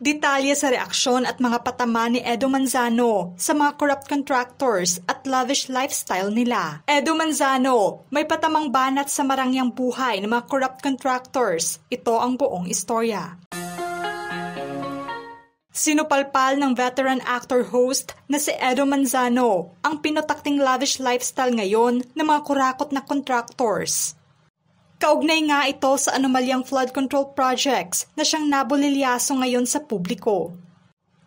Detalye sa reaksyon at mga patama ni Edo Manzano sa mga corrupt contractors at lavish lifestyle nila. Edo Manzano, may patamang banat sa marangyang buhay ng mga corrupt contractors. Ito ang buong istorya. Sinupalpal ng veteran actor-host na si Edo Manzano ang pinutakting lavish lifestyle ngayon ng mga kurakot na contractors. Kaugnay nga ito sa anomalyang flood control projects na siyang nabulilyaso ngayon sa publiko.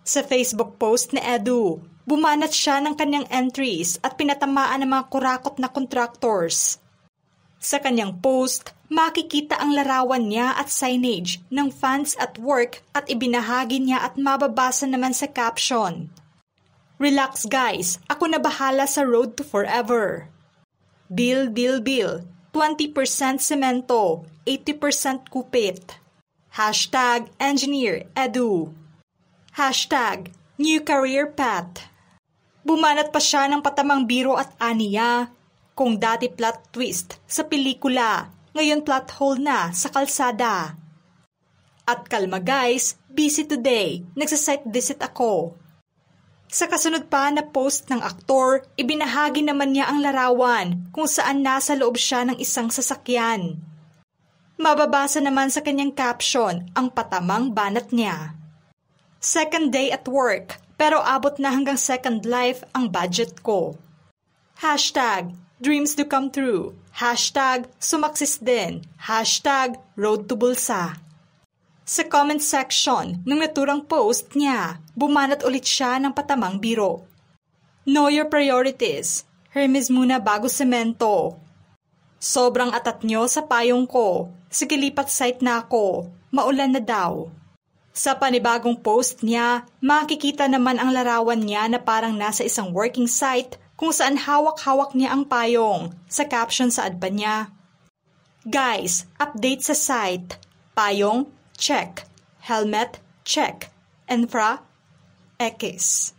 Sa Facebook post ni Edu, bumanat siya ng kanyang entries at pinatamaan ng mga kurakot na contractors. Sa kanyang post, makikita ang larawan niya at signage ng fans at work at ibinahagi niya at mababasa naman sa caption, "Relax guys, ako na bahala sa road to forever. Bill, 20% semento, 80% kupit. Hashtag Engineer Edu. Hashtag New Career Path." Bumanat pa siya ng patamang biro at aniya. Kung dati plot twist sa pelikula, ngayon plot hole na sa kalsada. At kalma guys, busy today, nagsa-site visit ako. Sa kasunod pa na post ng aktor, ibinahagi naman niya ang larawan kung saan nasa loob siya ng isang sasakyan. Mababasa naman sa kanyang caption ang patamang banat niya. "Second day at work, pero abot na hanggang second life ang budget ko." Hashtag Dreams do come true. Hashtag Sumaksis din. Hashtag Road to Bulsa. Sa comment section ng naturang post niya, bumanat ulit siya ng patamang biro. "Know your priorities. Hermes muna bago semento. Sobrang atat nyo sa payong ko. Sige lipat site na ako. Maulan na daw." Sa panibagong post niya, makikita naman ang larawan niya na parang nasa isang working site kung saan hawak-hawak niya ang payong. Sa caption sa adba niya, "Guys, update sa site. Payong, check. Helmet, check. Infra, X.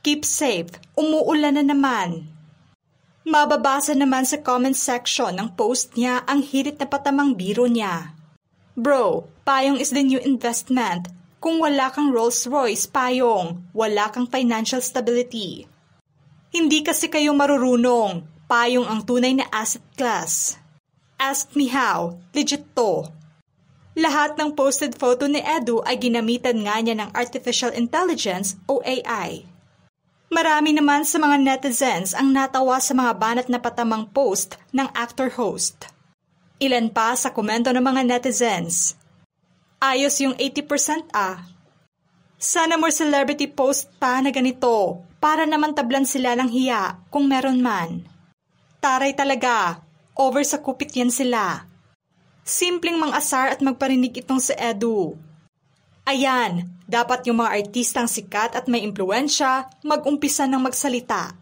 Keep safe. Umuulan na naman." Mababasa naman sa comment section ng post niya ang hirit na patamang biro niya. "Bro, payong is the new investment. Kung wala kang Rolls-Royce payong, wala kang financial stability. Hindi kasi kayo marurunong. Payong ang tunay na asset class. Ask me how. Legit to." Lahat ng posted photo ni Edu ay ginamitan nga niya ng Artificial Intelligence o AI. Marami naman sa mga netizens ang natawa sa mga banat na patamang post ng actor-host. Ilan pa sa komento ng mga netizens, "Ayos yung 80% ah. Sana more celebrity post pa na ganito para naman tablan sila ng hiya kung meron man. Taray talaga, over sa kupit yan sila." Simpleng mang-asar at magparinig itong si Edu. Ayan, dapat yung mga artistang sikat at may impluensya mag-umpisa ng magsalita.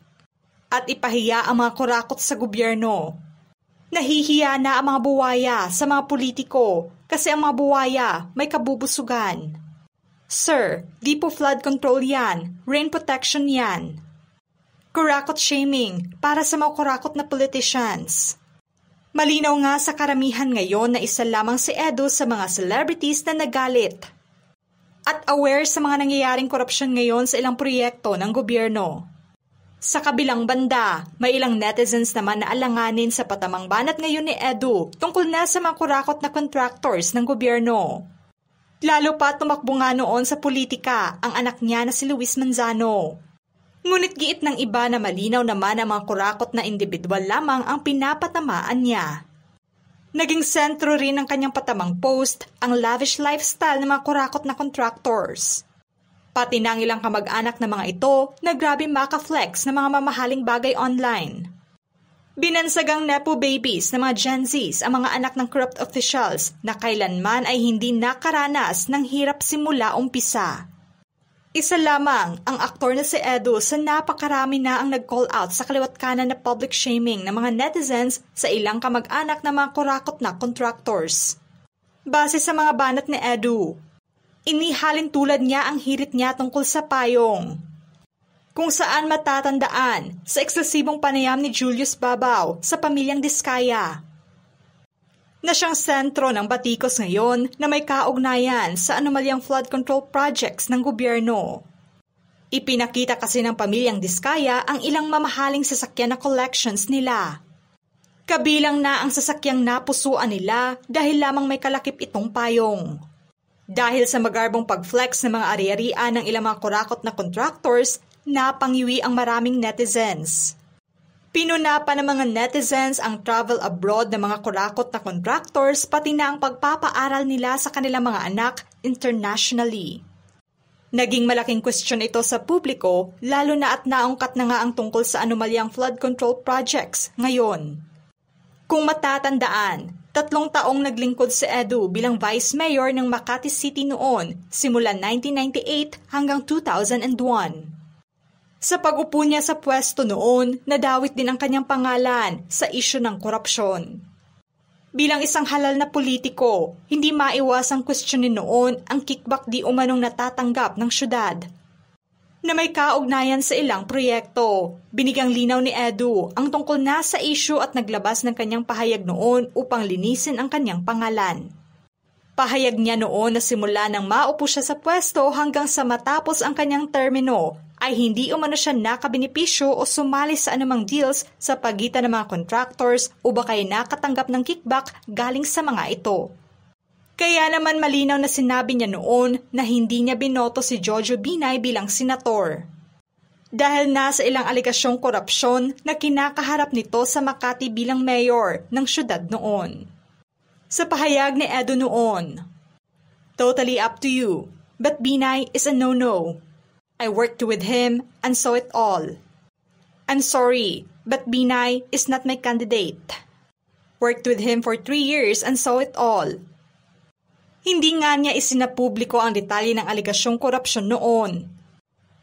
At ipahiya ang mga kurakot sa gobyerno. Nahihiya na ang mga buwaya sa mga politiko kasi ang mga buwaya may kabubusugan. Sir, di po flood control yan, rain protection yan. Kurakot shaming para sa mga kurakot na politicians. Malinaw nga sa karamihan ngayon na isa lamang si Edu sa mga celebrities na nagalit. At aware sa mga nangyayaring korupsyon ngayon sa ilang proyekto ng gobyerno. Sa kabilang banda, may ilang netizens naman na alanganin sa patamang banat ngayon ni Edu tungkol na sa mga kurakot na contractors ng gobyerno. Lalo pa tumakbo nga noon sa politika ang anak niya na si Luis Manzano. Ngunit giit ng iba na malinaw naman ang mga kurakot na individual lamang ang pinapatamaan niya. Naging sentro rin ng kanyang patamang post ang lavish lifestyle ng mga kurakot na contractors. Pati ng ilang kamag-anak na mga ito na grabe maka-flex ng mga mamahaling bagay online. Binansagang nepo babies ng mga Gen Zs ang mga anak ng corrupt officials na kailanman ay hindi nakaranas ng hirap simula umpisa. Isa lamang ang aktor na si Edu sa napakarami na ang nag-call out sa kaliwat kanan na public shaming ng mga netizens sa ilang kamag-anak na mga kurakot na contractors. Base sa mga banat ni Edu, inihalin tulad niya ang hirit niya tungkol sa payong. Kung saan matatandaan sa eksklusibong panayam ni Julius Babaw sa pamilyang Diskaya. na siyang sentro ng batikos ngayon na may kaugnayan sa anomalyang flood control projects ng gobyerno. Ipinakita kasi ng pamilyang Diskaya ang ilang mamahaling sasakyan na collections nila. Kabilang na ang sasakyang napusuan nila dahil lamang may kalakip itong payong. Dahil sa magarbong pag-flex ng mga ari-arian ng ilang mga kurakot na contractors, napangiwi ang maraming netizens. Pinuna pa ng mga netizens ang travel abroad ng mga kurakot na contractors pati na ang pagpapaaral nila sa kanilang mga anak internationally. Naging malaking question ito sa publiko lalo na at naungkat na nga ang tungkol sa anomalyang flood control projects ngayon. Kung matatandaan, 3 taong naglingkod si Edu bilang Vice Mayor ng Makati City noon, simula 1998 hanggang 2001. Sa pag-upo niya sa pwesto noon, nadawit din ang kanyang pangalan sa isyu ng korupsyon. Bilang isang halal na politiko, hindi maiwasang questionin noon ang kickback di umanong natatanggap ng syudad. Na may kaugnayan sa ilang proyekto. Binigyang linaw ni Edu ang tungkol na sa issue at naglabas ng kanyang pahayag noon upang linisin ang kanyang pangalan. Pahayag niya noon na simula nang maupo siya sa pwesto hanggang sa matapos ang kanyang termino ay hindi umano siya nakabinipisyo o sumali sa anumang deals sa pagitan ng mga contractors o baka'y nakatanggap ng kickback galing sa mga ito. Kaya naman malinaw na sinabi niya noon na hindi niya binoto si Jojo Binay bilang senator. Dahil nasa ilang alikasyong korupsyon na kinakaharap nito sa Makati bilang mayor ng syudad noon. Sa pahayag ni Edu noon, "Totally up to you, but Binay is a no-no. I worked with him and saw it all. I'm sorry, but Binay is not my candidate. Worked with him for 3 years and saw it all." Hindi nga niya isinapubliko ang detalye ng aligasyong korupsyon noon.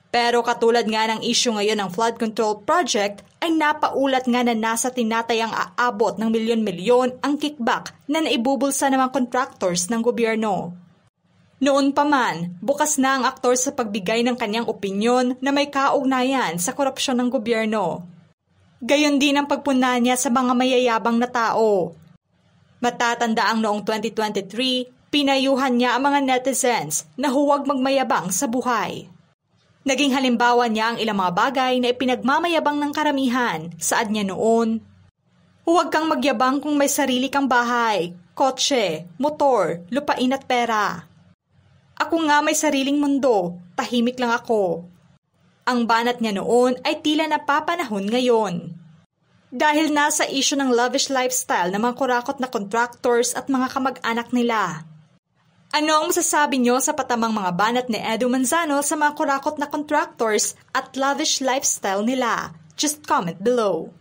Pero katulad nga ng issue ngayon ng flood control project, ay napaulat nga na nasa tinatayang aabot ng milyon-milyon ang kickback na naibubulsa ng mga contractors ng gobyerno. Noon pa man, bukas na ang aktor sa pagbigay ng kanyang opinyon na may kaugnayan sa korupsyon ng gobyerno. Gayon din ang pagpuna niya sa mga mayayabang na tao. Matatandaang noong 2023, pinayuhan niya ang mga netizens na huwag magmayabang sa buhay. Naging halimbawa niya ang ilang mga bagay na ipinagmamayabang ng karamihan. Saad niya noon, "Huwag kang magyabang kung may sarili kang bahay, kotse, motor, lupain at pera. Ako nga may sariling mundo, tahimik lang ako." Ang banat niya noon ay tila napapanahon ngayon. Dahil nasa issue ng lavish lifestyle ng mga kurakot na contractors at mga kamag-anak nila. Ano ang masasabi niyo sa patamang mga banat ni Edu Manzano sa mga kurakot na contractors at lavish lifestyle nila? Just comment below.